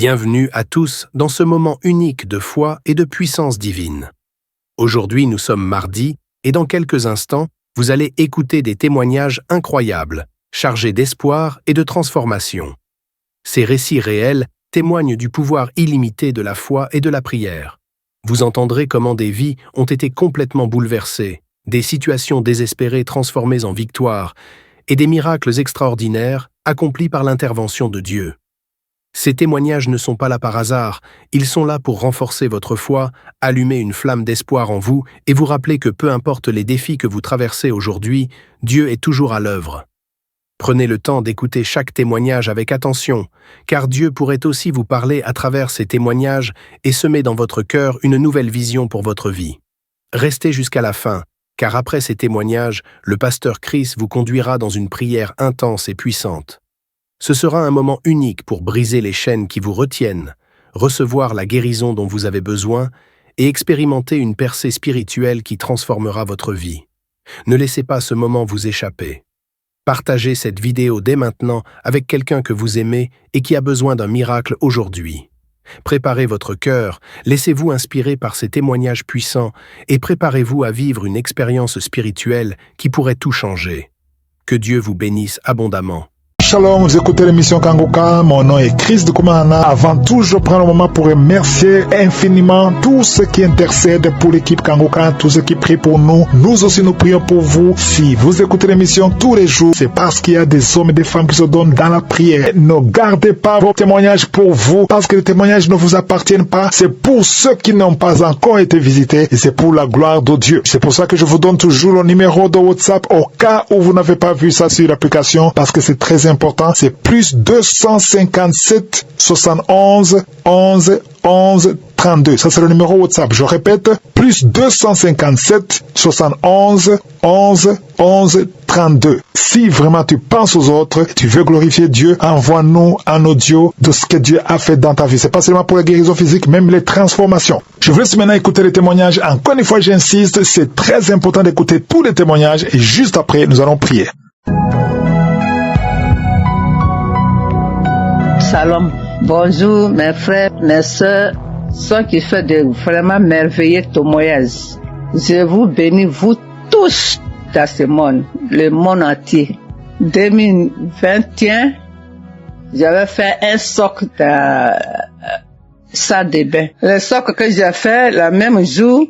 Bienvenue à tous dans ce moment unique de foi et de puissance divine. Aujourd'hui, nous sommes mardi et dans quelques instants, vous allez écouter des témoignages incroyables, chargés d'espoir et de transformation. Ces récits réels témoignent du pouvoir illimité de la foi et de la prière. Vous entendrez comment des vies ont été complètement bouleversées, des situations désespérées transformées en victoire et des miracles extraordinaires accomplis par l'intervention de Dieu. Ces témoignages ne sont pas là par hasard, ils sont là pour renforcer votre foi, allumer une flamme d'espoir en vous et vous rappeler que peu importe les défis que vous traversez aujourd'hui, Dieu est toujours à l'œuvre. Prenez le temps d'écouter chaque témoignage avec attention, car Dieu pourrait aussi vous parler à travers ces témoignages et semer dans votre cœur une nouvelle vision pour votre vie. Restez jusqu'à la fin, car après ces témoignages, le pasteur Chris vous conduira dans une prière intense et puissante. Ce sera un moment unique pour briser les chaînes qui vous retiennent, recevoir la guérison dont vous avez besoin et expérimenter une percée spirituelle qui transformera votre vie. Ne laissez pas ce moment vous échapper. Partagez cette vidéo dès maintenant avec quelqu'un que vous aimez et qui a besoin d'un miracle aujourd'hui. Préparez votre cœur, laissez-vous inspirer par ces témoignages puissants et préparez-vous à vivre une expérience spirituelle qui pourrait tout changer. Que Dieu vous bénisse abondamment. Shalom, vous écoutez l'émission Kanguka, mon nom est Chris de Koumana. Avant tout, je prends le moment pour remercier infiniment tous ceux qui intercèdent pour l'équipe Kanguka, tous ceux qui prient pour nous. Nous aussi, nous prions pour vous. Si vous écoutez l'émission tous les jours, c'est parce qu'il y a des hommes et des femmes qui se donnent dans la prière. Ne gardez pas vos témoignages pour vous, parce que les témoignages ne vous appartiennent pas. C'est pour ceux qui n'ont pas encore été visités et c'est pour la gloire de Dieu. C'est pour ça que je vous donne toujours le numéro de WhatsApp au cas où vous n'avez pas vu ça sur l'application, parce que c'est très important. C'est plus 257 71 11 11 32. Ça, c'est le numéro WhatsApp. Je répète, plus 257 71 11 11 32. Si vraiment tu penses aux autres, tu veux glorifier Dieu, envoie-nous un audio de ce que Dieu a fait dans ta vie. C'est pas seulement pour la guérison physique, même les transformations. Je vous laisse maintenant écouter les témoignages. Encore une fois, j'insiste, c'est très important d'écouter tous les témoignages et juste après, nous allons prier. Shalom. Bonjour mes frères, mes sœurs, ceux qui font de vraiment merveilleux témoignages. Je vous bénis, vous tous, dans ce monde, le monde entier. 2021, j'avais fait un socle dans salle de bain. Le socle que j'ai fait, le même jour,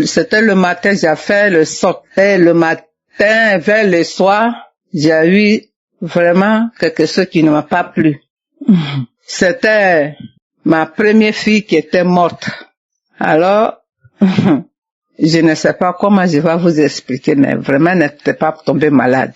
c'était le matin, j'ai fait le socle. Et le matin, vers le soir, j'ai eu vraiment quelque chose qui ne m'a pas plu. C'était ma première fille qui était morte. Alors, je ne sais pas comment je vais vous expliquer, mais vraiment, elle n'était pas tombée malade.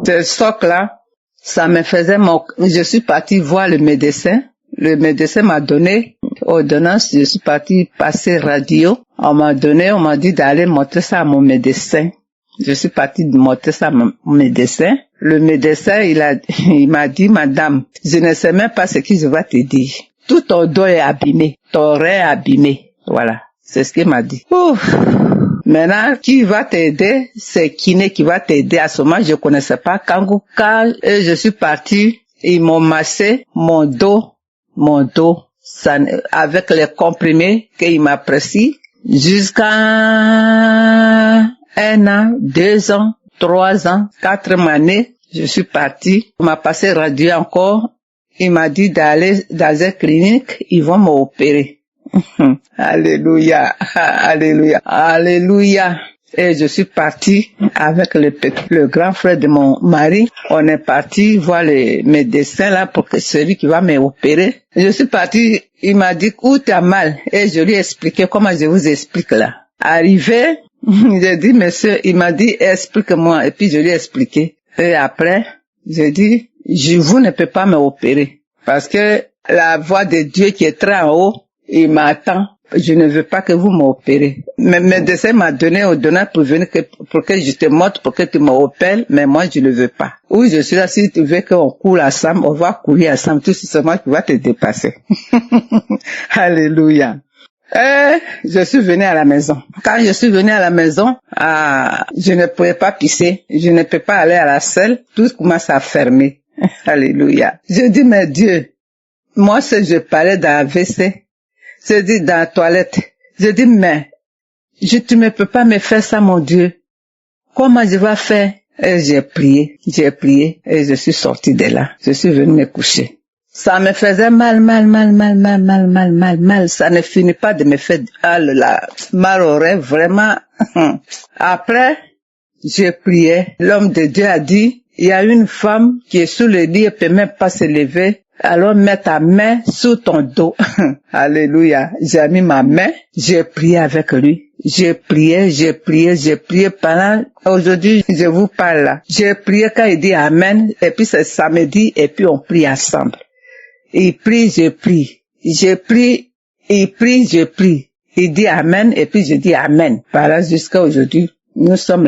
Ce choc-là, ça me faisait je suis partie voir le médecin. Le médecin m'a donné ordonnance. Je suis partie passer radio. On m'a dit d'aller montrer ça à mon médecin. Je suis partie montrer ça à mon médecin. Le médecin, il m'a dit, madame, je ne sais même pas ce que je vais te dire. Tout ton dos est abîmé. Ton rein est abîmé. Voilà. C'est ce qu'il m'a dit. Ouf. Maintenant, qui va t'aider? C'est kiné qui va t'aider. À ce moment, je connaissais pas Kanguka. Et je suis partie. Ils m'ont massé mon dos, ça, avec les comprimés qu'il m'a pris jusqu'à 1 an, 2 ans, 3 ans, 4 années, je suis partie. On m'a passé radio encore. Il m'a dit d'aller dans une clinique, ils vont m'opérer. Alléluia, alléluia, alléluia. Et je suis partie avec le grand frère de mon mari. On est parti voir le médecin là pour que celui qui va m'opérer. Je suis partie, il m'a dit où t'as mal. Et je lui ai expliqué comment je vous explique là. Arrivé, j'ai dit, monsieur, il m'a dit, explique-moi. Et puis, je lui ai expliqué. Et après, j'ai dit, vous ne pouvez pas m'opérer. Parce que la voix de Dieu qui est très en haut, il m'attend. Je ne veux pas que vous m'opérez. Mais le médecin m'a donné ordonnance pour venir pour que je te montre, pour que tu m'opères, mais moi, je ne veux pas. Oui, je suis là, si tu veux qu'on court ensemble, on va courir ensemble. Tout simplement, tu vas te dépasser. Alléluia. Je suis venue à la maison. Quand je suis venue à la maison, je ne pouvais pas pisser, je ne peux pas aller à la selle, tout commence à fermer. Alléluia. Je dis, mais Dieu, moi, si je parlais dans la WC, je dis dans la toilette, je dis, mais, tu ne peux pas me faire ça, mon Dieu. Comment je vais faire? Et j'ai prié, et je suis sortie de là. Je suis venue me coucher. Ça me faisait mal. Ça ne finit pas de me faire mal au rêve, vraiment. Après, j'ai prié. L'homme de Dieu a dit, il y a une femme qui est sous le lit, elle peut même pas se lever. Alors mets ta main sous ton dos. Alléluia. J'ai mis ma main, j'ai prié avec lui. J'ai prié pendant, aujourd'hui, je vous parle là. J'ai prié quand il dit Amen, et puis c'est samedi, et puis on prie ensemble. Il prie, je prie. Il prie, je prie. Il dit Amen, et puis je dis Amen. Voilà, jusqu'à aujourd'hui. Nous sommes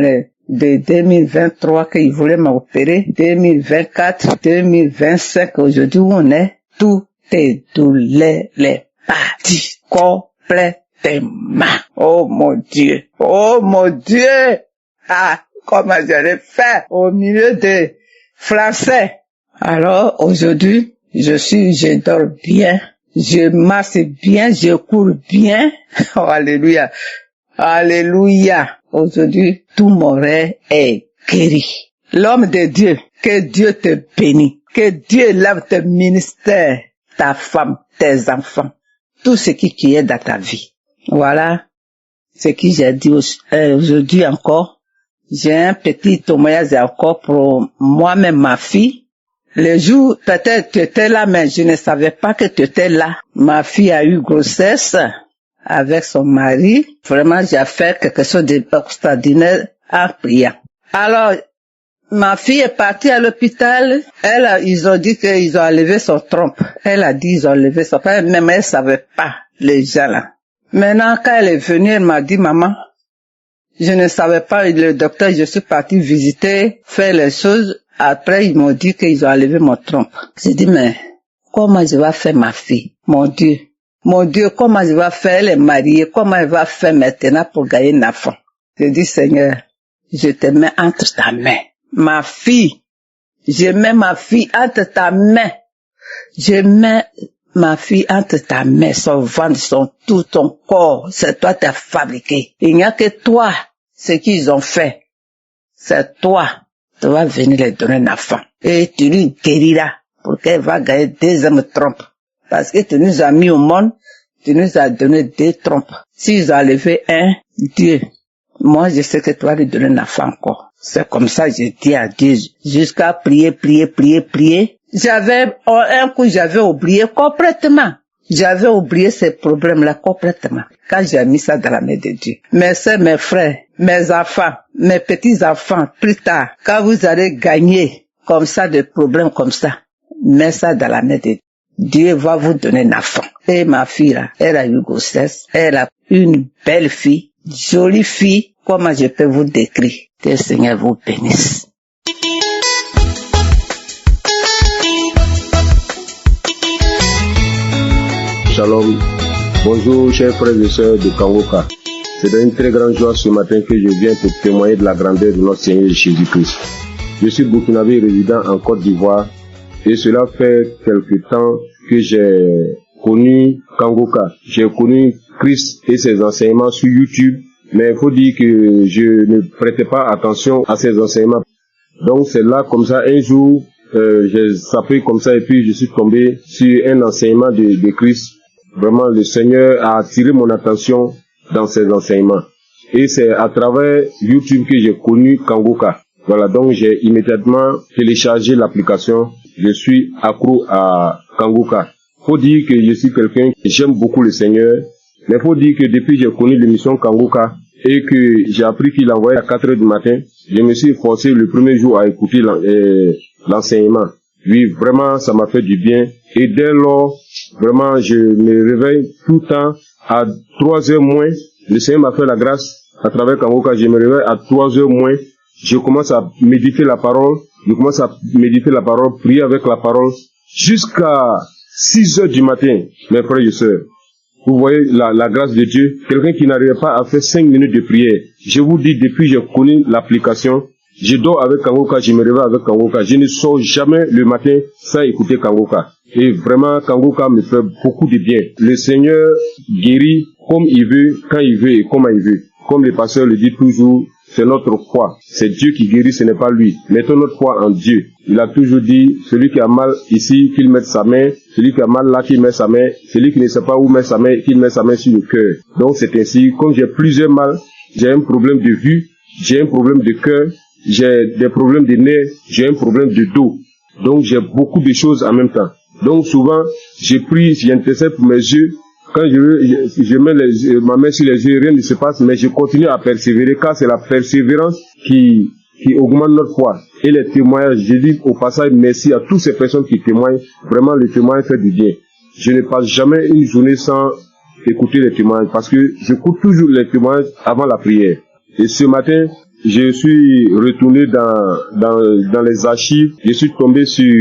de 2023 qu'il voulait m'opérer. 2024, 2025, aujourd'hui où on est, tout est douleur, les parties complètement. Oh mon Dieu. Ah, comment j'allais faire au milieu des Français. Alors, aujourd'hui, je dors bien, je marche bien, je cours bien. Oh, alléluia. Alléluia. Aujourd'hui, tout mon rêve est guéri. L'homme de Dieu, que Dieu te bénisse. Que Dieu lave tes ministères, ta femme, tes enfants, tout ce qui est dans ta vie. Voilà ce que j'ai dit aujourd'hui encore. J'ai un petit témoignage encore pour moi-même, ma fille. Le jour, peut-être tu étais là, mais je ne savais pas que tu étais là. Ma fille a eu grossesse avec son mari. Vraiment, j'ai fait quelque chose d'extraordinaire en priant. Alors, ma fille est partie à l'hôpital. Ils ont dit qu'ils ont enlevé son trompe. Elle a dit ils ont enlevé son trompe, même elle savait pas, les gens là. Maintenant, quand elle est venue, elle m'a dit, maman, je ne savais pas, le docteur, je suis partie visiter, faire les choses. Après, ils m'ont dit qu'ils ont enlevé mon trompe. J'ai dit, mais comment je vais faire ma fille? Mon Dieu, comment je vais faire? Elle est mariée, comment elle va faire maintenant pour gagner un enfant? J'ai dit, Seigneur, je te mets entre ta main. Ma fille, je mets ma fille entre ta main. Je mets ma fille entre ta main, son ventre, tout ton corps, c'est toi qui as fabriqué. Il n'y a que toi, ce qu'ils ont fait. C'est toi. Tu vas venir les donner un enfant. Et tu lui guériras pour qu'elle va gagner 2 trompes. Parce que tu nous as mis au monde, tu nous as donné 2 trompes. S'ils ont enlevé un, Dieu, moi je sais que tu vas lui donner un enfant encore. C'est comme ça que j'ai dit à Dieu, jusqu'à prier. Un coup j'avais oublié complètement. J'avais oublié ces problèmes-là complètement. Quand j'ai mis ça dans la main de Dieu. Mes soeurs, mes frères, mes enfants, mes petits-enfants, plus tard, quand vous allez gagner comme ça, des problèmes comme ça, mets ça dans la main de Dieu. Dieu va vous donner un enfant. Et ma fille là, elle a eu grossesse, elle a une belle fille, jolie fille, comment je peux vous décrire? Que le Seigneur vous bénisse. Shalom. Bonjour chers frères et sœurs de Kangoka. C'est une très grande joie ce matin que je viens pour témoigner de la grandeur de notre Seigneur Jésus-Christ. Je suis burkinabé résident en Côte d'Ivoire et cela fait quelque temps que j'ai connu Kangoka. J'ai connu Christ et ses enseignements sur YouTube, mais il faut dire que je ne prêtais pas attention à ses enseignements. Donc c'est là comme ça un jour, j'ai sapé comme ça et puis je suis tombé sur un enseignement de Christ. Vraiment, le Seigneur a attiré mon attention dans ses enseignements. Et c'est à travers YouTube que j'ai connu Kangoka. Voilà, donc j'ai immédiatement téléchargé l'application. Je suis accro à Kangoka. Faut dire que je suis quelqu'un qui j'aime beaucoup le Seigneur. Mais faut dire que depuis que j'ai connu l'émission Kangoka et que j'ai appris qu'il envoyait à 4 heures du matin, je me suis forcé le premier jour à écouter l'enseignement. Oui, vraiment, ça m'a fait du bien. Et dès lors, vraiment, je me réveille tout le temps à 3 heures moins. Le Seigneur m'a fait la grâce à travers Kangoka. Je me réveille à 3 heures moins. Je commence à méditer la parole. Prier avec la parole jusqu'à 6 heures du matin, mes frères et sœurs. Vous voyez la grâce de Dieu. Quelqu'un qui n'arrivait pas à faire 5 minutes de prière. Je vous dis, depuis que j'ai connu l'application, je dors avec Kangoka, je me réveille avec Kangoka. Je ne sors jamais le matin sans écouter Kangoka. Et vraiment, Kangoka me fait beaucoup de bien. Le Seigneur guérit comme il veut, quand il veut et comment il veut. Comme le pasteur le dit toujours, c'est notre foi. C'est Dieu qui guérit, ce n'est pas lui. Mettons notre foi en Dieu. Il a toujours dit, celui qui a mal ici, qu'il mette sa main. Celui qui a mal là, qu'il mette sa main. Celui qui ne sait pas où mettre sa main, qu'il mette sa main sur le cœur. Donc c'est ainsi, comme j'ai plusieurs mal, j'ai un problème de vue, j'ai un problème de cœur, j'ai des problèmes de nerfs, j'ai un problème de dos. Donc j'ai beaucoup de choses en même temps. Donc souvent, j'ai pris, j'intercède pour mes yeux. Quand je mets ma main sur les yeux, rien ne se passe, mais je continue à persévérer, car c'est la persévérance qui augmente notre foi. Et les témoignages, je dis au passage merci à toutes ces personnes qui témoignent. Vraiment, le témoignage fait du bien. Je ne passe jamais une journée sans écouter les témoignages, parce que j'écoute toujours les témoignages avant la prière. Et ce matin, je suis retourné dans les archives, je suis tombé sur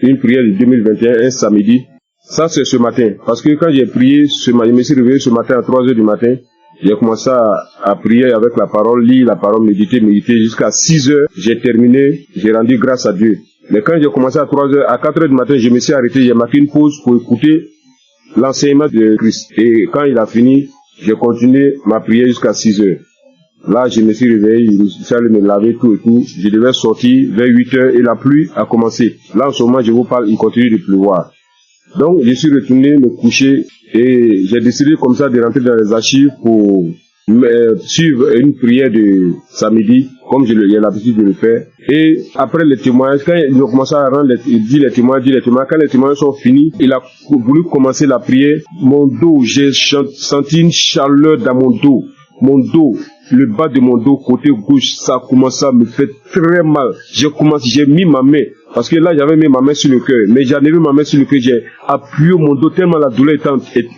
une prière de 2021, un samedi. Ça, c'est ce matin. Parce que quand j'ai prié, je me suis réveillé ce matin à 3 heures du matin. J'ai commencé à prier avec la parole, lire la parole, méditer jusqu'à 6 heures. J'ai terminé, j'ai rendu grâce à Dieu. Mais quand j'ai commencé à 3 heures, à 4 heures du matin, je me suis arrêté, j'ai marqué une pause pour écouter l'enseignement de Christ. Et quand il a fini, j'ai continué ma prière jusqu'à 6 heures. Là, je me suis réveillé, je suis allé me laver tout et tout. Je devais sortir vers 8 heures et la pluie a commencé. Là, en ce moment, je vous parle, il continue de pleuvoir. Donc, je suis retourné me coucher et j'ai décidé comme ça de rentrer dans les archives pour suivre une prière de samedi, comme j'ai l'habitude de le faire. Et après les témoignages, quand il a commencé à rendre les témoignages, quand les témoignages sont finis, il a voulu commencer la prière. Mon dos, j'ai senti une chaleur dans mon dos. Mon dos, le bas de mon dos, côté gauche, ça a commencé à me faire très mal. J'ai mis ma main, parce que là j'avais mis ma main sur le cœur, mais j'en ai mis ma main sur le cœur, j'ai appuyé mon dos tellement la douleur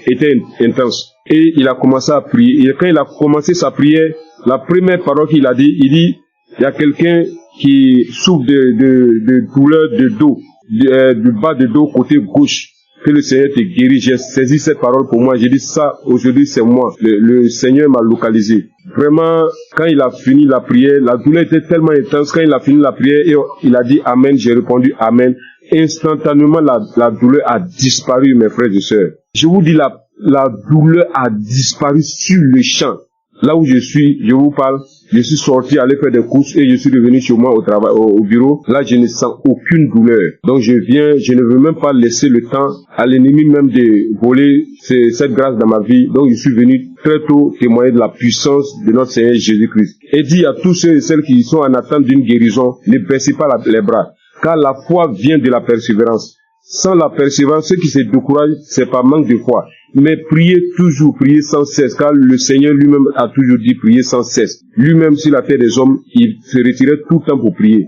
était intense. Et il a commencé à prier. Et quand il a commencé sa prière, la première parole qu'il a dit, il y a quelqu'un qui souffre de douleur de dos, du bas de dos côté gauche. Que le Seigneur te guérit. J'ai saisi cette parole pour moi. J'ai dit ça, aujourd'hui c'est moi. Le Seigneur m'a localisé. Vraiment, quand il a fini la prière, la douleur était tellement intense. Quand il a fini la prière, et il a dit Amen, j'ai répondu Amen. Instantanément, la douleur a disparu, mes frères et sœurs. Je vous dis, la douleur a disparu sur le champ. Là où je suis, je vous parle, je suis sorti, aller faire des courses et je suis revenu chez moi au bureau. Là, je ne sens aucune douleur. Donc, je ne veux même pas laisser le temps à l'ennemi même de voler cette grâce dans ma vie. Donc, je suis venu très tôt témoigner de la puissance de notre Seigneur Jésus-Christ. Et dit à tous ceux et celles qui sont en attente d'une guérison, ne baissez pas les bras. Car la foi vient de la persévérance. Sans la persévérance, ceux qui se découragent, c'est par manque de foi. Mais priez toujours, priez sans cesse, car le Seigneur lui-même a toujours dit prier sans cesse. Lui-même, sur la terre des hommes, il se retirait tout le temps pour prier.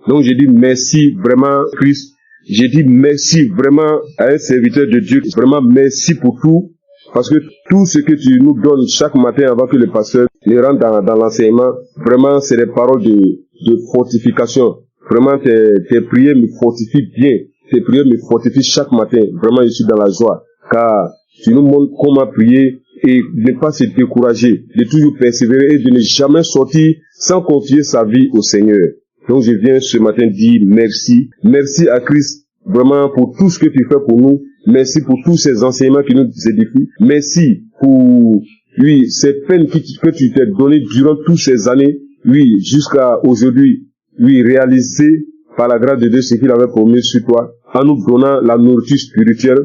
Donc j'ai dit merci vraiment Christ. J'ai dit merci vraiment à un serviteur de Dieu. Vraiment merci pour tout. Parce que tout ce que tu nous donnes chaque matin avant que le pasteur ne rentre dans l'enseignement, vraiment c'est des paroles de fortification. Vraiment tes prières me fortifient bien. Tes prières me fortifient chaque matin. Vraiment je suis dans la joie. Car tu nous montres comment prier et ne pas se décourager, de toujours persévérer et de ne jamais sortir sans confier sa vie au Seigneur. Donc je viens ce matin dire merci. Merci à Christ vraiment pour tout ce que tu fais pour nous. Merci pour tous ces enseignements qui nous édifient. Merci pour ces peines que tu t'es données durant toutes ces années. Jusqu'à aujourd'hui. Réaliser par la grâce de Dieu ce qu'il avait promis sur toi en nous donnant la nourriture spirituelle.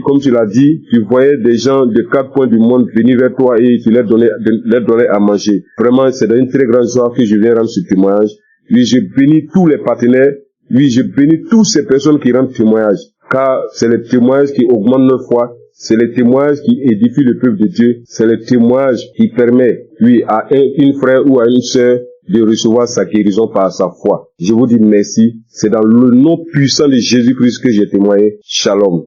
Comme tu l'as dit, tu voyais des gens de 4 coins du monde venir vers toi et tu leur donnais à manger. Vraiment, c'est une très grande joie que je viens rendre ce témoignage. Je bénis tous les partenaires. Je bénis toutes ces personnes qui rendent témoignage. Car c'est les témoignages qui augmentent notre foi. C'est les témoignages qui édifient le peuple de Dieu. C'est les témoignages qui permettent, à une frère ou à une sœur de recevoir sa guérison par sa foi. Je vous dis merci. C'est dans le nom puissant de Jésus-Christ que j'ai témoigné. Shalom.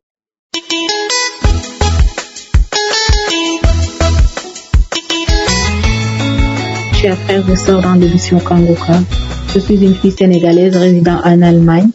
Chers frères et sœurs dans l'émission Kangoka, je suis une fille sénégalaise résidant en Allemagne.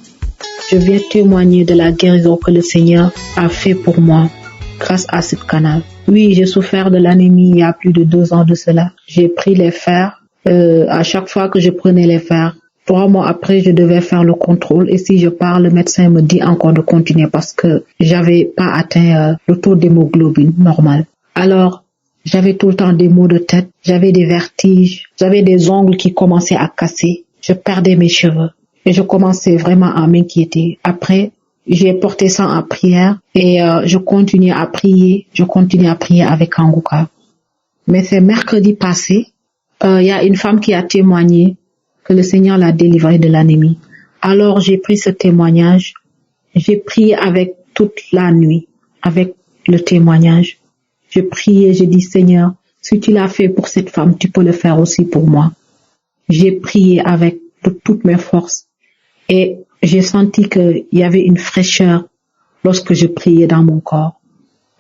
Je viens témoigner de la guérison que le Seigneur a fait pour moi grâce à ce canal. J'ai souffert de l'anémie il y a plus de 2 ans de cela. J'ai pris les fers. À chaque fois que je prenais les fers, 3 mois après, je devais faire le contrôle et si je pars, le médecin me dit encore de continuer parce que j'avais pas atteint le taux d'hémoglobine normal. Alors, j'avais tout le temps des maux de tête, j'avais des vertiges, j'avais des ongles qui commençaient à casser, je perdais mes cheveux et je commençais vraiment à m'inquiéter. Après, j'ai porté ça en prière et je continuais à prier avec Kanguka. Mais c'est mercredi passé, il y a une femme qui a témoigné que le Seigneur l'a délivrée de l'anémie. Alors j'ai pris ce témoignage, j'ai prié avec toute la nuit, avec le témoignage. Je priais, je dis Seigneur, si tu l'as fait pour cette femme, tu peux le faire aussi pour moi. J'ai prié avec toutes mes forces et j'ai senti qu'il y avait une fraîcheur lorsque je priais dans mon corps.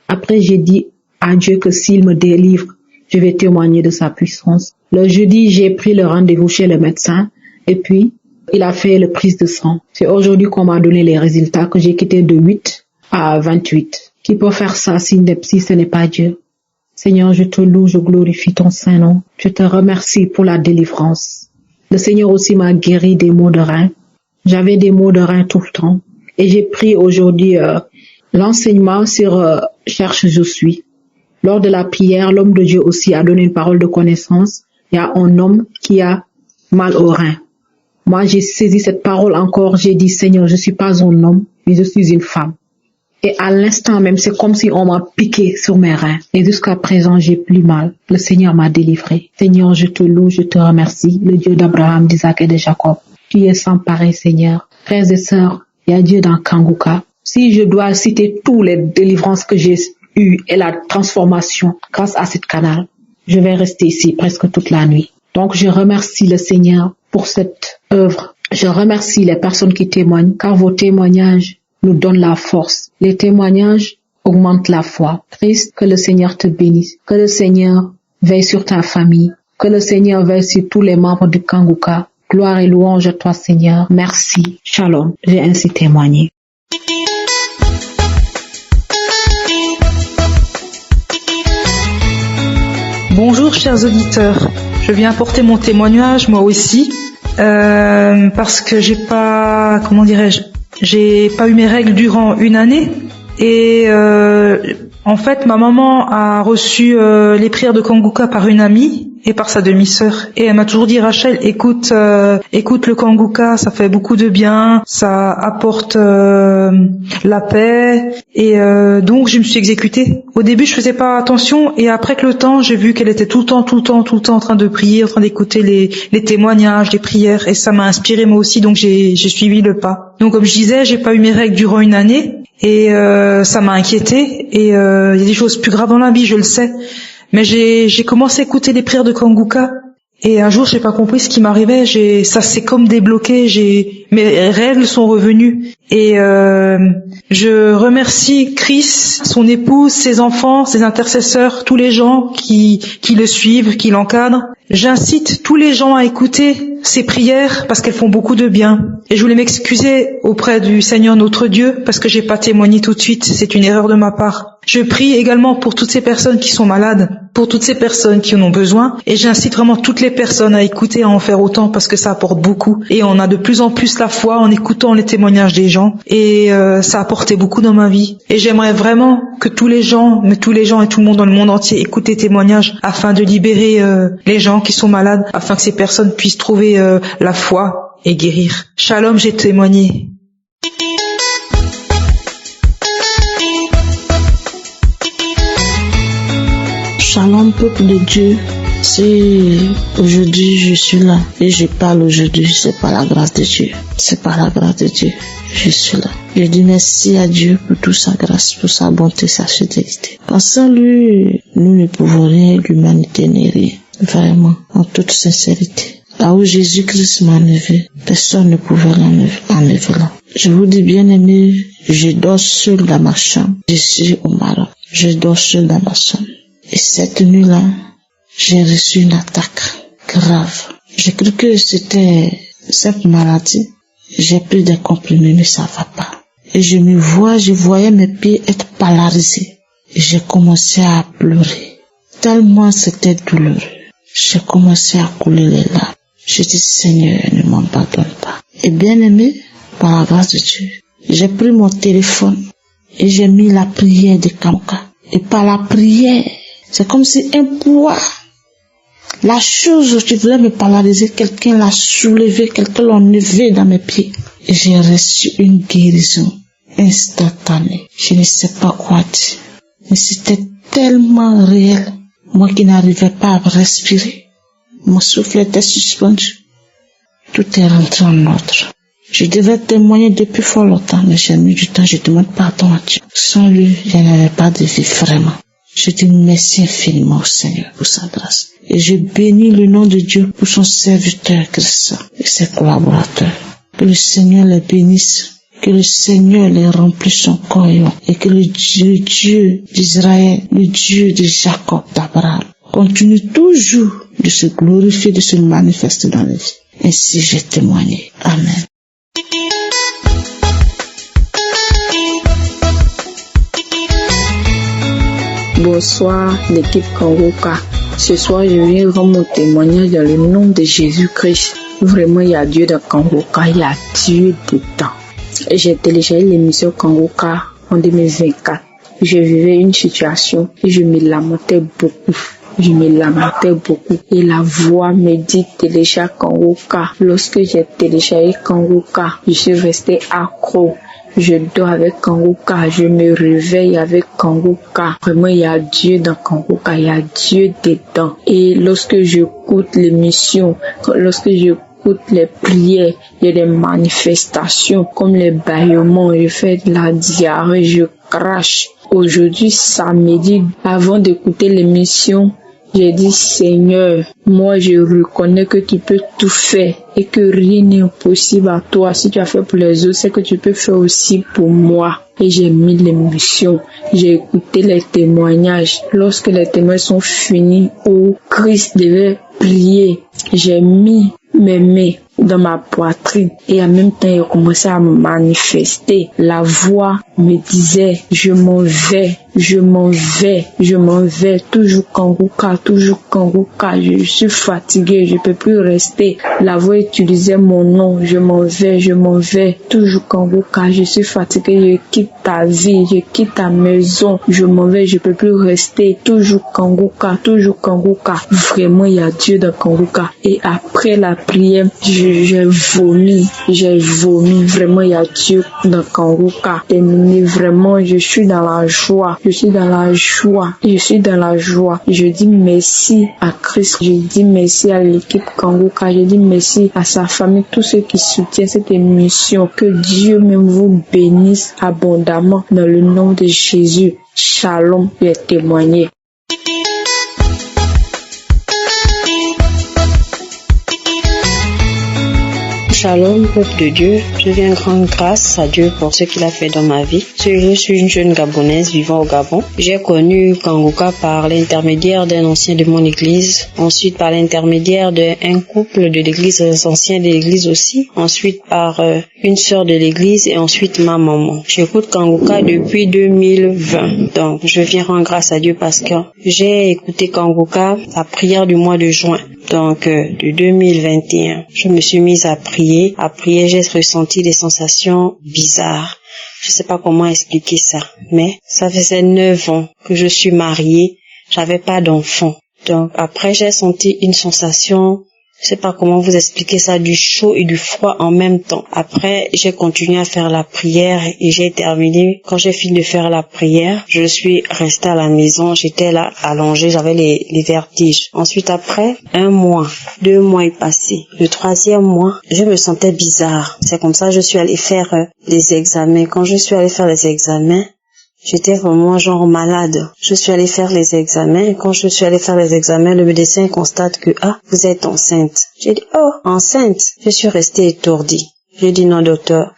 Après, j'ai dit à Dieu que s'il me délivre, je vais témoigner de sa puissance. Le jeudi, j'ai pris le rendez-vous chez le médecin et puis il a fait la prise de sang. C'est aujourd'hui qu'on m'a donné les résultats que j'ai quitté de 8 à 28. Qui peut faire ça si ce n'est pas Dieu? Seigneur, je te loue, je glorifie ton saint nom. Je te remercie pour la délivrance. Le Seigneur aussi m'a guéri des maux de rein. J'avais des maux de rein tout le temps. Et j'ai pris aujourd'hui l'enseignement sur Cherche je suis. Lors de la prière, l'homme de Dieu aussi a donné une parole de connaissance. Il y a un homme qui a mal au rein. Moi, j'ai saisi cette parole encore. J'ai dit, Seigneur, je suis pas un homme, mais je suis une femme. Et à l'instant même, c'est comme si on m'a piqué sur mes reins. Et jusqu'à présent, j'ai plus mal. Le Seigneur m'a délivré. Seigneur, je te loue, je te remercie. Le Dieu d'Abraham, d'Isaac et de Jacob. Tu es sans pareil, Seigneur. Frères et sœurs, il y a Dieu dans Kanguka. Si je dois citer toutes les délivrances que j'ai eues et la transformation grâce à cette canal, je vais rester ici presque toute la nuit. Donc, je remercie le Seigneur pour cette œuvre. Je remercie les personnes qui témoignent, car vos témoignages nous donnent la force. Les témoignages augmentent la foi. Christ, que le Seigneur te bénisse. Que le Seigneur veille sur ta famille. Que le Seigneur veille sur tous les membres du Kanguka. Gloire et louange à toi, Seigneur. Merci. Shalom. J'ai ainsi témoigné. Bonjour chers auditeurs, je viens apporter mon témoignage moi aussi parce que j'ai pas eu mes règles durant une année et en fait ma maman a reçu les prières de Kanguka par une amie et par sa demi-sœur et elle m'a toujours dit Rachel écoute le Kanguka, ça fait beaucoup de bien, ça apporte la paix et donc je me suis exécutée. Au début je faisais pas attention et après que le temps j'ai vu qu'elle était tout le temps en train de prier, en train d'écouter les témoignages, les prières et ça m'a inspiré moi aussi donc j'ai suivi le pas. Donc comme je disais, j'ai pas eu mes règles durant une année et ça m'a inquiétée et il y a des choses plus graves dans la vie, je le sais. Mais j'ai commencé à écouter les prières de Kanguka et un jour j'ai pas compris ce qui m'arrivait, ça s'est comme débloqué, mes règles sont revenues et je remercie Chris, son épouse, ses enfants, ses intercesseurs, tous les gens qui le suivent, qui l'encadrent. J'incite tous les gens à écouter ces prières parce qu'elles font beaucoup de bien. Et je voulais m'excuser auprès du Seigneur notre Dieu parce que j'ai pas témoigné tout de suite, c'est une erreur de ma part. Je prie également pour toutes ces personnes qui sont malades, pour toutes ces personnes qui en ont besoin et j'incite vraiment toutes les personnes à écouter, à en faire autant parce que ça apporte beaucoup et on a de plus en plus la foi en écoutant les témoignages des gens et ça a apporté beaucoup dans ma vie et j'aimerais vraiment que tous les gens et tout le monde dans le monde entier écoutent les témoignages afin de libérer les gens qui sont malades, afin que ces personnes puissent trouver la foi et guérir. Shalom, j'ai témoigné. Shalom, peuple de Dieu. Si aujourd'hui je suis là et je parle aujourd'hui, c'est par la grâce de Dieu. C'est par la grâce de Dieu. Je suis là. Je dis merci à Dieu pour toute sa grâce, pour sa bonté, sa fidélité. Sans lui, nous ne pouvons rien, l'humanité n'est rien. Vraiment, en toute sincérité. Là où Jésus-Christ m'a enlevé, personne ne pouvait l'enlever là. Je vous dis bien aimé, je dors seul dans ma chambre. Je suis au Maroc. Je dors seul dans ma chambre. Et cette nuit-là, j'ai reçu une attaque grave. J'ai cru que c'était cette maladie. J'ai pris des comprimés, mais ça va pas. Et je voyais mes pieds être paralysés. Et j'ai commencé à pleurer. Tellement c'était douloureux. J'ai commencé à couler les larmes. Je dis, Seigneur, ne m'abandonne pas. Et bien aimé, par la grâce de Dieu, j'ai pris mon téléphone et j'ai mis la prière de Kangoka. Et par la prière, c'est comme si un poids, la chose où tu voulais me polariser, quelqu'un l'a soulevé, quelqu'un l'a enlevé dans mes pieds. Et j'ai reçu une guérison instantanée. Je ne sais pas quoi dire. Mais c'était tellement réel. Moi qui n'arrivais pas à respirer. Mon souffle était suspendu. Tout est rentré en ordre. Je devais témoigner depuis fort longtemps, mais j'ai mis du temps, je demande pardon à Dieu. Sans lui, je n'avais pas de vie vraiment. Je dis merci infiniment au Seigneur pour sa grâce. Et je bénis le nom de Dieu pour son serviteur Christ et ses collaborateurs. Que le Seigneur les bénisse, que le Seigneur les remplisse son corps et que le Dieu d'Israël, le Dieu de Jacob, d'Abraham, continue toujours de se glorifier, de se manifester dans les vies. Ainsi j'ai témoigné. Amen. Bonsoir l'équipe Kangoka. Ce soir, je viens rendre mon témoignage dans le nom de Jésus-Christ. Vraiment, il y a Dieu dans Kangoka, il y a Dieu dedans. J'ai téléchargé l'émission Kangoka en 2024. Je vivais une situation et je me lamentais beaucoup. Et la voix me dit télécharge Kangoka. Lorsque j'ai téléchargé Kangoka, je suis resté accro. Je dors avec Kangoka, je me réveille avec Kangoka. Vraiment, il y a Dieu dans Kangoka, il y a Dieu dedans. Et lorsque j'écoute l'émission, lorsque j'écoute les prières, il y a des manifestations comme les bâillements, je fais de la diarrhée, je crache. Aujourd'hui, samedi, avant d'écouter l'émission, j'ai dit, Seigneur, moi je reconnais que tu peux tout faire et que rien n'est impossible à toi. Si tu as fait pour les autres, c'est que tu peux faire aussi pour moi. Et j'ai mis l'émission, j'ai écouté les témoignages. Lorsque les témoignages sont finis, où Christ devait prier, j'ai mis mes mains dans ma poitrine et en même temps il a commencé à me manifester. La voix me disait, je m'en vais, toujours Kangoka, je suis fatiguée, je peux plus rester. La voix utilisait mon nom, je m'en vais, toujours Kangoka, je suis fatiguée, je quitte ta vie, je quitte ta maison, je m'en vais, je peux plus rester, toujours Kangoka. Vraiment, il y a Dieu dans Kangoka. Et après la prière, j'ai vomi, vraiment, il y a Dieu dans Kangoka. Terminé, vraiment, je suis dans la joie. Je dis merci à Christ, je dis merci à l'équipe Kangoka, je dis merci à sa famille, tous ceux qui soutiennent cette émission. Que Dieu même vous bénisse abondamment dans le nom de Jésus. Shalom, j'ai témoigné. Shalom, peuple de Dieu, je viens rendre grâce à Dieu pour ce qu'il a fait dans ma vie. Je suis une jeune Gabonaise vivant au Gabon. J'ai connu Kangoka par l'intermédiaire d'un ancien de mon église, ensuite par l'intermédiaire d'un couple de l'église, des anciens de l'église aussi, ensuite par une sœur de l'église et ensuite ma maman. J'écoute Kangoka depuis 2020, donc je viens rendre grâce à Dieu parce que j'ai écouté Kangoka, la prière du mois de juin. Donc, de 2021, je me suis mise à prier. J'ai ressenti des sensations bizarres. Je sais pas comment expliquer ça, mais ça faisait 9 ans que je suis mariée. J'avais pas d'enfant. Donc, après, j'ai senti une sensation, je sais pas comment vous expliquer ça, du chaud et du froid en même temps. Après, j'ai continué à faire la prière et j'ai terminé. Quand j'ai fini de faire la prière, je suis restée à la maison. J'étais là, allongée, j'avais les vertiges. Ensuite, après, 1 mois, 2 mois est passé. Le 3e mois, je me sentais bizarre. C'est comme ça que je suis allée faire les examens. Quand je suis allée faire les examens, j'étais vraiment genre malade. Je suis allée faire les examens. Et quand je suis allée faire les examens, le médecin constate que, vous êtes enceinte. J'ai dit, enceinte. Je suis restée étourdie. J'ai dit, non, docteur,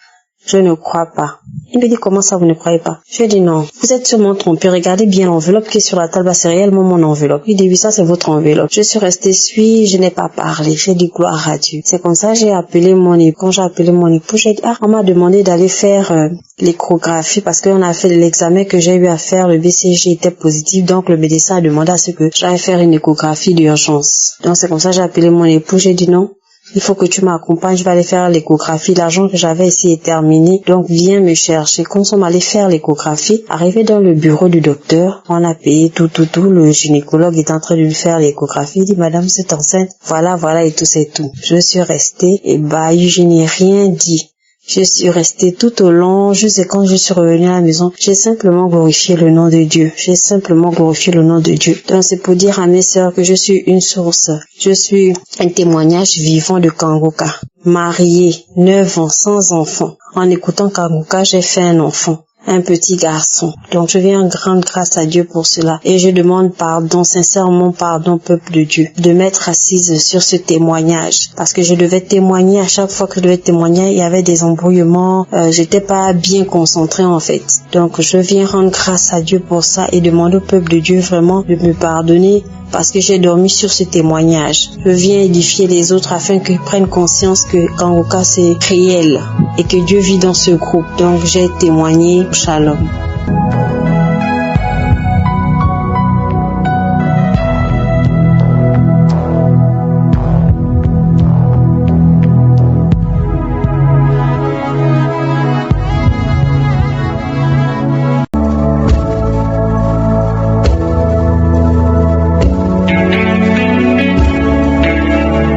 je ne crois pas. Il me dit, comment ça vous ne croyez pas? J'ai dit, non, vous êtes sûrement trompé. Regardez bien l'enveloppe qui est sur la table, c'est réellement mon enveloppe. Il dit, oui, ça c'est votre enveloppe. Je suis restée je n'ai pas parlé. J'ai dit, gloire à Dieu. C'est comme ça que j'ai appelé mon époux. Quand j'ai appelé mon époux, j'ai dit, on m'a demandé d'aller faire l'échographie parce qu'on a fait l'examen que j'ai eu à faire. Le BCG était positif, donc le médecin a demandé à ce que j'aille faire une échographie d'urgence. Donc c'est comme ça que j'ai appelé mon époux. J'ai dit, non, il faut que tu m'accompagnes, je vais aller faire l'échographie. L'argent que j'avais ici est terminé, donc viens me chercher. Quand nous sommes allés faire l'échographie, arrivé dans le bureau du docteur, on a payé tout. Le gynécologue est en train de lui faire l'échographie. Il dit, madame, c'est enceinte. Voilà, et tout, c'est tout. Je suis restée et je n'ai rien dit. Je suis restée tout au long, jusqu'à quand je suis revenue à la maison. J'ai simplement glorifié le nom de Dieu. Donc c'est pour dire à mes sœurs que je suis une source. Je suis un témoignage vivant de Kangoka. Mariée, 9 ans, sans enfant. En écoutant Kangoka, j'ai fait un enfant. Un petit garçon. Donc je viens en grande grâce à Dieu pour cela. Et je demande pardon, sincèrement pardon, peuple de Dieu, de m'être assise sur ce témoignage. Parce que je devais témoigner, à chaque fois que je devais témoigner, il y avait des embrouillements, j'étais pas bien concentrée en fait. Donc je viens rendre grâce à Dieu pour ça et demander au peuple de Dieu vraiment de me pardonner parce que j'ai dormi sur ce témoignage. Je viens édifier les autres afin qu'ils prennent conscience que Kangoka c'est réel et que Dieu vit dans ce groupe. Donc j'ai témoigné. Shalom.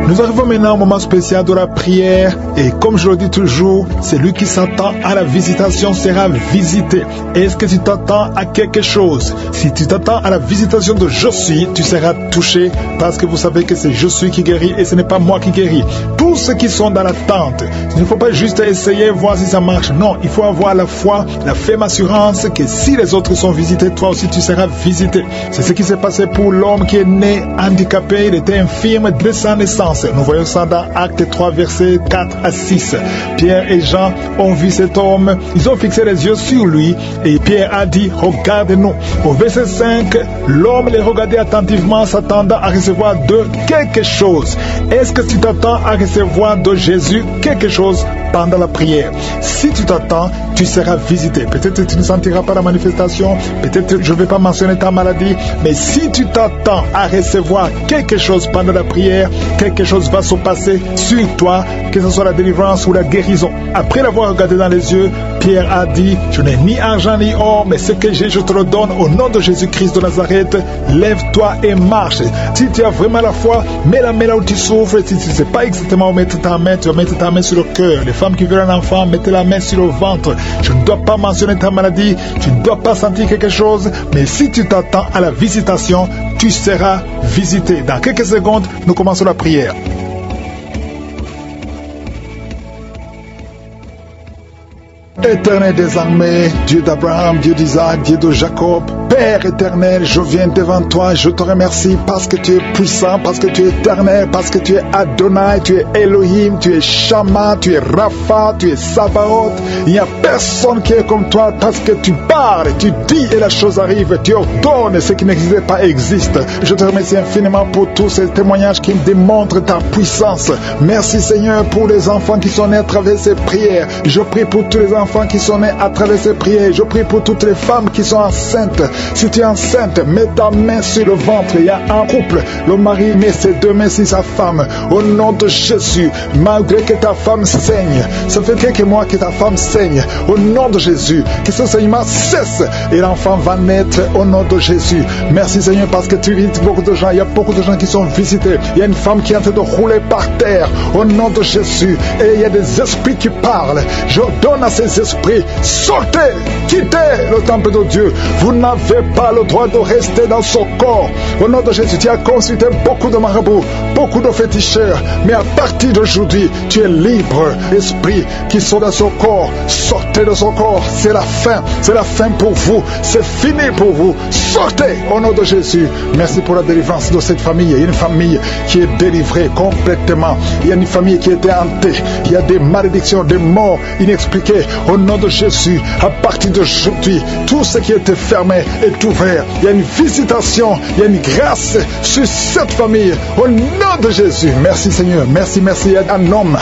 Nous arrivons maintenant au moment spécial de la prière et comme je le dis toujours, celui qui s'attend à la visitation sera visité. Est-ce que tu t'attends à quelque chose? Si tu t'attends à la visitation de Je suis, tu seras touché parce que vous savez que c'est Je suis qui guérit et ce n'est pas moi qui guéris. Tous ceux qui sont dans l'attente, il ne faut pas juste essayer, voir si ça marche. Non, il faut avoir la foi, la ferme assurance que si les autres sont visités, toi aussi tu seras visité. C'est ce qui s'est passé pour l'homme qui est né handicapé, il était infirme dès sa naissance. Nous voyons ça dans Actes 3, versets 4 à 6. Pierre et Jean ont vu cet homme, ils ont fixé les yeux sur lui et Pierre a dit, regarde-nous. Au verset 5, l'homme les regardait attentivement, s'attendant à recevoir de quelque chose. Est-ce que tu t'attends à recevoir de Jésus quelque chose pendant la prière? Si tu t'attends, tu seras visité. Peut-être que tu ne sentiras pas la manifestation, peut-être que je ne vais pas mentionner ta maladie, mais si tu t'attends à recevoir quelque chose pendant la prière, quelque chose va se passer sur toi, que ce soit la délivrance ou la guérison. Après l'avoir regardé dans les yeux, Pierre a dit, je n'ai ni argent ni or, mais ce que j'ai, je te le donne au nom de Jésus-Christ de Nazareth. Lève-toi et marche. Si tu as vraiment la foi, mets la main là où tu souffres. Si tu ne sais pas exactement où mettre ta main, tu vas mettre ta main sur le cœur. Les femmes qui veulent un enfant, mettez la main sur le ventre. Je ne dois pas mentionner ta maladie, tu ne dois pas sentir quelque chose, mais si tu t'attends à la visitation, tu seras visité. Dans quelques secondes, nous commençons la prière. Éternel des armées, Dieu d'Abraham, Dieu d'Isaac, Dieu de Jacob, Père éternel, je viens devant toi, je te remercie parce que tu es puissant, parce que tu es éternel, parce que tu es Adonai, tu es Elohim, tu es Shama, tu es Rapha, tu es Sabaoth. Il n'y a personne qui est comme toi parce que tu parles, tu dis et la chose arrive, tu ordonnes, ce qui n'existait pas existe. Je te remercie infiniment pour tous ces témoignages qui me démontrent ta puissance. Merci Seigneur pour les enfants qui sont nés à travers ces prières. Je prie pour tous les enfants qui sont nés à travers ces prières. Je prie pour toutes les femmes qui sont enceintes. Si tu es enceinte, mets ta main sur le ventre. Il y a un couple, le mari met ses deux mains sur sa femme. Au nom de Jésus, malgré que ta femme saigne, ça fait quelques mois que ta femme saigne. Au nom de Jésus, que ce saignement cesse et l'enfant va naître au nom de Jésus. Merci Seigneur parce que tu visites beaucoup de gens. Il y a beaucoup de gens qui sont visités. Il y a une femme qui est en train de rouler par terre. Au nom de Jésus. Et il y a des esprits qui parlent. Je donne à ces esprits, sortez, quittez le temple de Dieu. Vous n'avez pas le droit de rester dans son corps. Au nom de Jésus, tu as consulté beaucoup de marabouts, beaucoup de féticheurs, mais à partir d'aujourd'hui, tu es libre. Esprit qui sont dans son corps, sortez de son corps. C'est la fin pour vous, c'est fini pour vous. Sortez au nom de Jésus. Merci pour la délivrance de cette famille. Il y a une famille qui est délivrée complètement. Il y a une famille qui était hantée. Il y a des malédictions, des morts inexpliquées. Au nom de Jésus, à partir d'aujourd'hui, tout ce qui était fermé est ouvert. Il y a une visitation, il y a une grâce sur cette famille. Au nom de Jésus, merci Seigneur, merci. Il y a un homme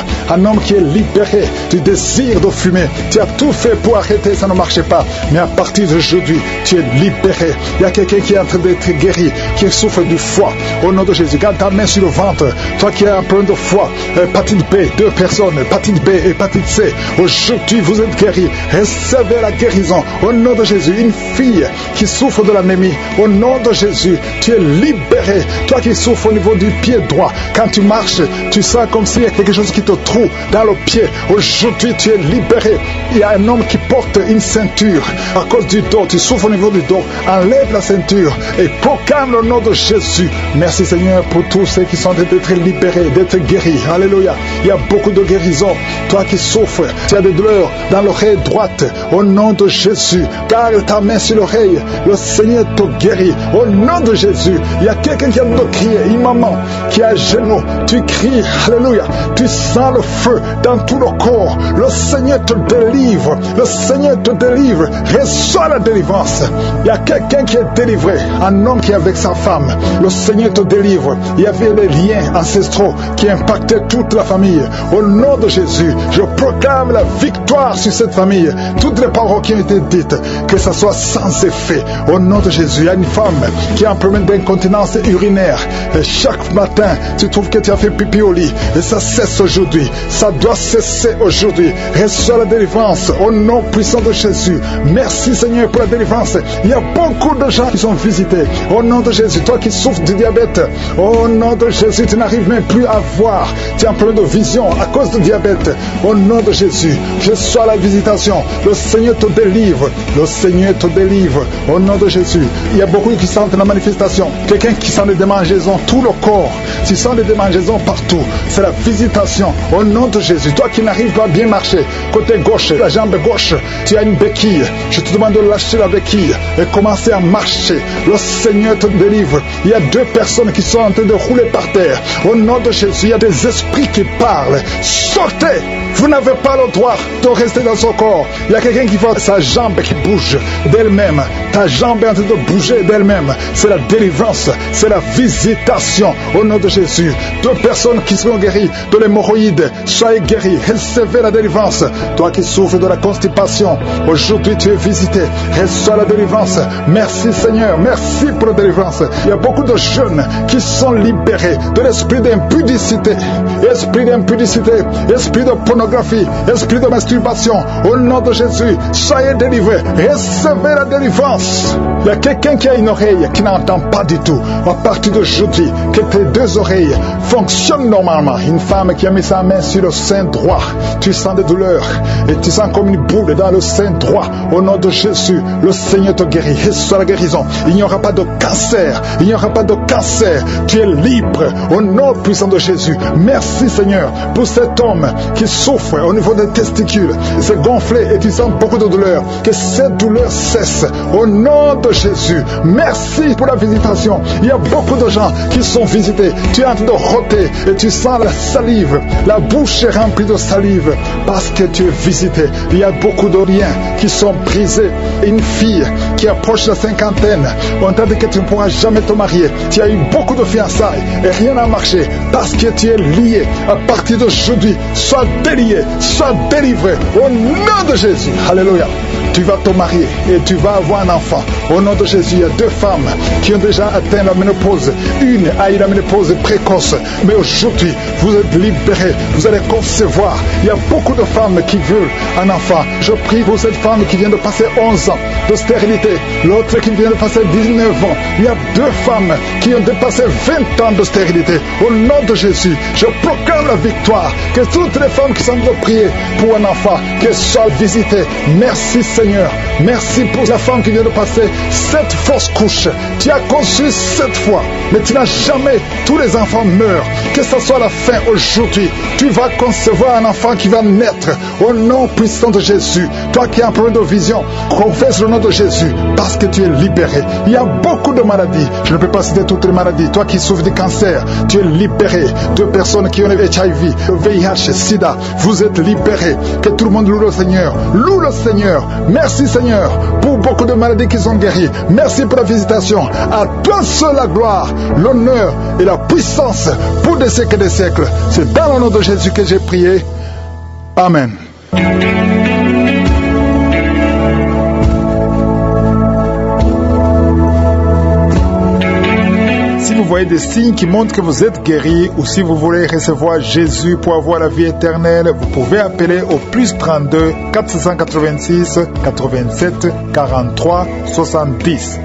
qui est libéré du désir de fumer. Tu as tout fait pour arrêter, ça ne marchait pas. Mais à partir d'aujourd'hui, tu es libéré. Il y a quelqu'un qui est en train d'être guéri, qui souffre du foie. Au nom de Jésus, garde ta main sur le ventre. Toi qui es en plein de foie, hépatite B, 2 personnes, hépatite B, hépatite C. Aujourd'hui, vous êtes guéris. Recevez la guérison. Au nom de Jésus, une fille qui souffre de l'anémie. Au nom de Jésus, tu es libéré. Toi qui souffres au niveau du pied droit, quand tu marches, tu sens comme s'il y a quelque chose qui te troue dans le pied. Aujourd'hui, tu es libéré. Il y a un homme qui porte une ceinture à cause du dos. Tu souffres au niveau du dos. Enlève la ceinture et proclame le nom de Jésus. Merci Seigneur pour tous ceux qui sont d'être libérés, d'être guéris. Alléluia. Il y a beaucoup de guérisons. Toi qui souffres, tu as des douleurs dans l'oreille droite. Au nom de Jésus, garde ta main sur l'oreille. Le Seigneur te guérit. Au nom de Jésus, il y a quelqu'un qui a de crier. Une maman qui est à genoux. Tu cries. Alléluia. Tu sens le feu dans tout le corps. Le Seigneur te délivre. Le Seigneur te délivre. Reçois la délivrance. Il y a quelqu'un qui est délivré. Un homme qui est avec sa femme. Le Seigneur te délivre. Il y avait les liens ancestraux qui impactaient toute la famille. Au nom de Jésus, je proclame la victoire sur cette famille. Toutes les paroles qui ont été dites, que ça soit sans effet. Au nom de Jésus, il y a une femme qui a un problème d'incontinence urinaire. Et chaque matin, tu trouves que tu as fait pipi au lit. Et ça cesse aujourd'hui. Ça doit cesser aujourd'hui. Reçois la délivrance au nom puissant de Jésus. Merci Seigneur pour la délivrance. Il y a beaucoup de gens qui sont visités. Au nom de Jésus, toi qui souffres du diabète, au nom de Jésus, tu n'arrives même plus à voir. Tu as un problème de vision à cause du diabète. Au nom de Jésus, reçois la visitation. Le Seigneur te délivre. Le Seigneur te délivre. Au nom de Jésus, il y a beaucoup qui sentent la manifestation. Quelqu'un qui sent des démangeaisons, tout le corps. Tu sens des démangeaisons partout. C'est la visitation. Au nom de Jésus, toi qui n'arrives pas à bien marcher, côté gauche, la jambe gauche, tu as une béquille. Je te demande de lâcher la béquille et commencer à marcher. Le Seigneur te délivre. Il y a 2 personnes qui sont en train de rouler par terre. Au nom de Jésus, il y a des esprits qui parlent. Sortez! Vous n'avez pas le droit de rester dans son corps. Il y a quelqu'un qui voit sa jambe qui bouge d'elle-même. Ta jambe est en train de bouger d'elle-même. C'est la délivrance, c'est la visitation. Au nom de Jésus, 2 personnes qui seront guéries de l'hémorroïde, soyez guéris. Recevez la délivrance. Toi qui souffres de la constipation, aujourd'hui tu es visité. Reçois la délivrance. Merci Seigneur, merci pour la délivrance. Il y a beaucoup de jeunes qui sont libérés de l'esprit d'impudicité. Esprit d'impudicité, esprit de pornographie, esprit de masturbation. Au nom de Jésus, soyez délivrés. Recevez la délivrance. Il y a quelqu'un qui a une oreille qui n'entend pas du tout. À partir d'aujourd'hui, que tes 2 oreilles fonctionnent normalement. Une femme qui a mis sa main sur le sein droit. Tu sens des douleurs et tu sens comme une boule dans le sein droit. Au nom de Jésus, le Seigneur te guérit. Reçois la guérison. Il n'y aura pas de cancer. Il n'y aura pas de cancer. Tu es libre. Au nom puissant de Jésus. Merci Seigneur pour cet homme qui souffre au niveau des testicules. C'est gonflé et tu sens beaucoup de douleur. Que cette douleur cesse. Au nom de Jésus. Merci pour la visitation. Il y a beaucoup de gens qui sont visités. Tu es en train de rôter et tu sens la salive. La bouche est remplie de salive parce que tu es visité. Il y a beaucoup de liens qui sont brisés. Une fille qui approche la cinquantaine, on t'a dit que tu ne pourras jamais te marier. Tu as eu beaucoup de fiançailles et rien n'a marché parce que tu es lié. À partir d'aujourd'hui, sois délié, sois délivré au nom de Jésus. Alléluia. Tu vas te marier et tu vas avoir un enfant. Au nom de Jésus, il y a 2 femmes qui ont déjà atteint la ménopause. Une a eu la ménopause précoce. Mais aujourd'hui, vous êtes libérés. Vous allez concevoir. Il y a beaucoup de femmes qui veulent un enfant. Je prie pour cette femme qui vient de passer 11 ans de stérilité. L'autre qui vient de passer 19 ans. Il y a 2 femmes qui ont dépassé 20 ans de stérilité. Au nom de Jésus, je proclame la victoire. Que toutes les femmes qui sont de prier pour un enfant, qu'elles soient visitées. Merci Seigneur. Merci pour la femme qui vient de passer 7 fausses couches. Tu as conçu 7 fois, mais tu n'as jamais. Tous les enfants meurent. Que ce soit la fin aujourd'hui. Tu vas concevoir un enfant qui va naître. Au nom puissant de Jésus. Toi qui as un problème de vision, confesse le nom de Jésus parce que tu es libéré. Il y a beaucoup de maladies. Je ne peux pas citer toutes les maladies. Toi qui souffres de cancer, tu es libéré. 2 personnes qui ont le HIV, le VIH, SIDA, vous êtes libérés. Que tout le monde loue le Seigneur. Loue le Seigneur. Merci Seigneur pour beaucoup de maladies qui sont guéries. Merci pour la visitation. À toi seul la gloire, l'honneur et la puissance pour des siècles et des siècles. C'est dans le nom de Jésus que j'ai prié. Amen. vous voyez des signes qui montrent que vous êtes guéri ou si vous voulez recevoir Jésus pour avoir la vie éternelle, vous pouvez appeler au plus 32 486 87 43 70.